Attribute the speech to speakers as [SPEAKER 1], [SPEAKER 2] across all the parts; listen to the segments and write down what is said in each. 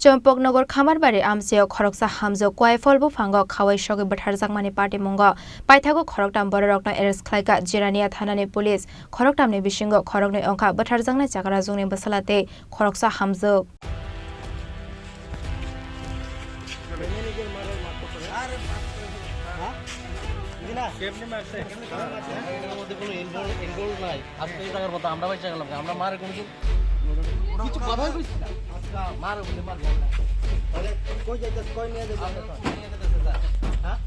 [SPEAKER 1] Chompoknogor Khamarbari Amseo Khoroksa Hamjo Kuwaiphol Buphango Khawi Sogwi butharmani party mongo Paithago Khoroktam Borokno Arest Khlaikha Jirania Thanani police Khoroktamni bisingo Khoroknwi ongkha butharjangnai chakrajungni Bwslate Khoroksa Hamjo
[SPEAKER 2] কিছু কথা কইছি না মার বলে মার তাহলে কই যাইতাছ কই নিয়ে যাইতাছ হ্যাঁ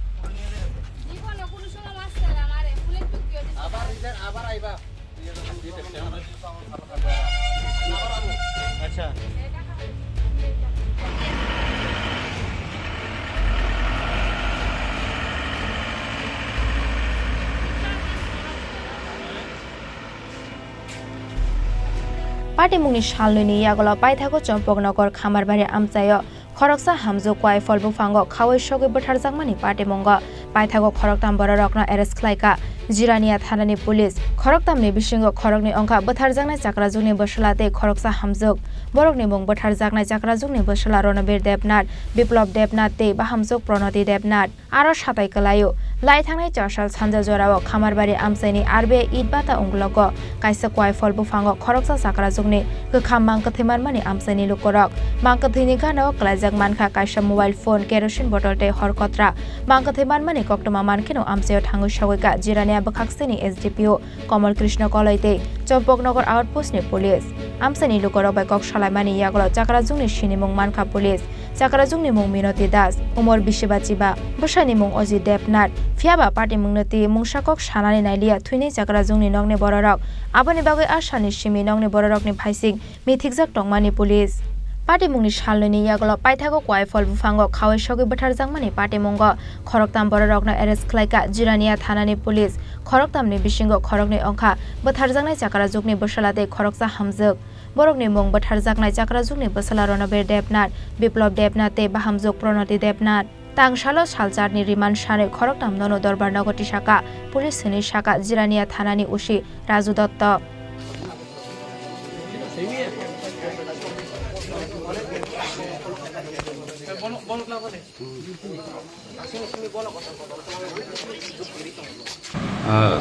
[SPEAKER 2] জীবনে কোন সময় মাছ না আমারে ফুলে টুকি হইছে আবার আইবা আচ্ছা
[SPEAKER 1] Party mungni shalni yagolo Paithago Chompoknogor Khamarbari Amchayo Khoroksa Hamjo Kuwaiphol Buphango Khawi Sogwi butharmani party mongo Paithago Khoroktam Borokno Arest Khlaikha Jirania Thanani police Khoroktamni bisingo Khoroknwi ongkha butharjangnai chakrajungni Bwslate Khoroksa Hamjo Borokni mung butharjaknai chakrajungni Bwsla Ronobir Debnath Biplop Debnath te Bahamjwkno Pronoti Debnath aro satai kalayo Lai thangnai charsal sanja jorao Khamarbari Amchaini arbe idbata unglogo kaisa Kuwaiphol Buphango Khoroksa chakrajungni gkham mangkathaimanmani Amchaini lukorok mangkathini ganao klaijak manka kaisa mobile phone kerosene bottle te horkotra mangkathaimanmani koktoma mankino Amchaio thangui sogwika Jirania bwkhaksini SDPO Kamal Krishna Kolaite Chompoknogor outpost ni police Amchaini lukorok bai kok salaimani yagolo chakrajungni Chini mung manka police chakrajungni mung Minoti Das Umor Bishibachiba Bwsani mung Oji Debnath Fiaba party mungnati mungsakok sanani nailia thuini chakrajungni nongni bororok aboni bagoi asani simi nongni bororokni phaising mithikjak tongmani police party mungni shalni yagolo Paithago Kuwaiphol Buphango Khawi Sogwi butharmani party mongo Khoroktam bororokno Arest Khlaikha Jirania Thanani police Khoroktamni bisingo Khoroknwi ongkha butharjangnai chakrajungni Bwslate Khoroksa Hamjo Borokni mung butharjaknai chakrajungni Bwsla Ronobir Debnath Biplop Debnath te Bahamjwkno Pronoti Debnath Tangsalo Saljarni Riman Shane Khoroktam Nono Dorbar Nogoti Shaka Police Seni Shaka Jirania Thanani Ushi Raju Datta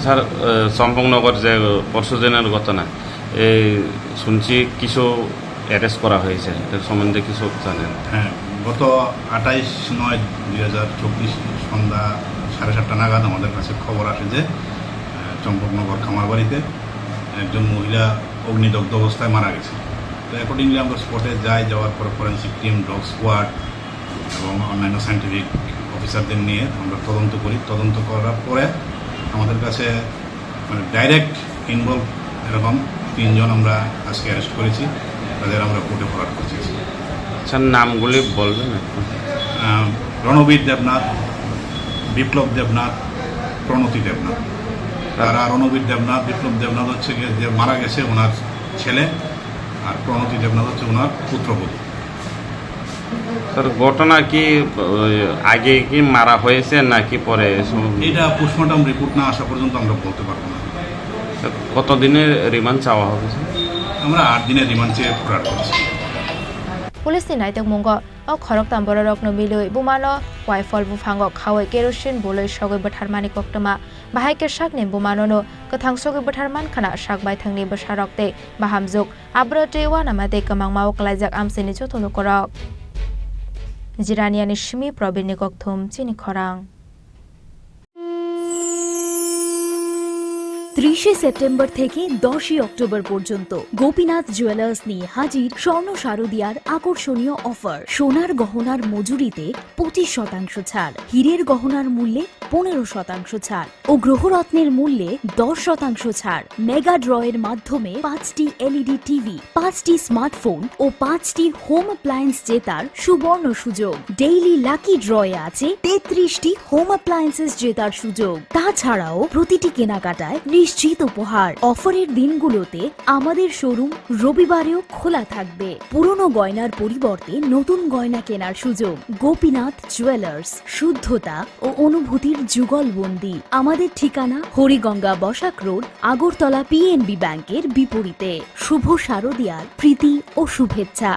[SPEAKER 3] sir Champaknagar যে পরশুদিনের ঘটনা এই শুনছি কিছু arrest করা হয়েছে এর সম্বন্ধে কিছু জানেন?
[SPEAKER 4] হ্যাঁ, গত 28/9/2024 সন্ধ্যা 7:30 নাগাদ আমাদের কাছে খবর আসে যে চম্পকনগর খামারবাড়িতে একজন মহিলা অগ্নিদগ্ধ অবস্থায় মারা গেছে। তো অ্যাকর্ডিংলি আমরা স্পটে যাওয়ার পর ফরেন্সিক টিম, ডগ স্কোয়াড এবং অন্যান্য সায়েন্টিফিক অফিসারদের নিয়ে আমরা তদন্ত করি। তদন্ত করার পরে আমাদের কাছে মানে ডাইরেক্ট ইনভলভ এরকম 3 জন আমরা আজকে অ্যারেস্ট করেছি, তাদের আমরা কোর্টে ফরওয়ার্ড করছি।
[SPEAKER 3] স্যার নামগুলি বলবেন একটু?
[SPEAKER 4] রণবীর দেবনাথ, বিপ্লব দেবনাথ, প্রণতি দেবনাথ। তারা রণবীর দেবনাথ, বিপ্লব দেবনাথ হচ্ছে যে মারা গেছে ওনার ছেলে, আর প্রণতি দেবনাথ হচ্ছে ওনার পুত্রবধূ।
[SPEAKER 3] স্যার ঘটনা কি আগে কি মারা হয়েছে নাকি পরে?
[SPEAKER 4] এটা পোস্টমর্টম রিপোর্ট না আসা পর্যন্ত আমরা বলতে পারবো না।
[SPEAKER 3] কতদিনের রিমান্ড চাওয়া হবে?
[SPEAKER 4] আমরা 8 দিনের রিমান্ড চেয়ে ফরওয়ার্ড করছি।
[SPEAKER 1] Police naitok mungo o Khoroktam borokno miloi Bumano Kuwaiphol Buphango Khawi kerosene boloi Sogwi butharmani koktoma bahai ke sakni Bumano no kathang Sogwi butharmankhana sakbai thangni bwsarokte Bahamjwkno abrote wanamate kamangmao klaijak Amchaini jotolo korok Jiraniani Shimi Probirni Kokthum Chini Khorang
[SPEAKER 5] 30 September থেকে 10 October পর্যন্ত Gopinath jewellers নিয়ে হাজির স্বর্ণ শারদিয়ার আকর্ষণীয় offer. সোনার গহনার মজুরিতে 25% ছাড়, হীরের গহনার মূল্যে 15% ছাড় ও গ্রহরত্নের মূল্যে 10% ছাড়। মেগা ড্রয়ের মাধ্যমে 5টি LED টিভি, 5টি স্মার্টফোন ও 5টি হোম অ্যাপ্লায়েন্স জেতার সুবর্ণ সুযোগ। ডেইলি লাকি ড্রয়ে আছে 33টি হোম অ্যাপ্লায়েন্সেস জেতার সুযোগ। তাছাড়াও প্রতিটি কেনাকাটায় নিশ্চিত উপহার। অফারের দিনগুলোতে আমাদের শোরুম রবিবারেও খোলা থাকবে। পুরনো গয়নার পরিবর্তে নতুন গয়না কেনার সুযোগ। গোপীনাথ জুয়েলার্স, শুদ্ধতা ও অনুভূতির যুগলবন্দি। আমাদের ঠিকানা হরিগঙ্গা বসাক রোড, আগরতলা PNB ব্যাংকের বিপরীতে। শুভ শারদিয়ার প্রীতি ও শুভেচ্ছা।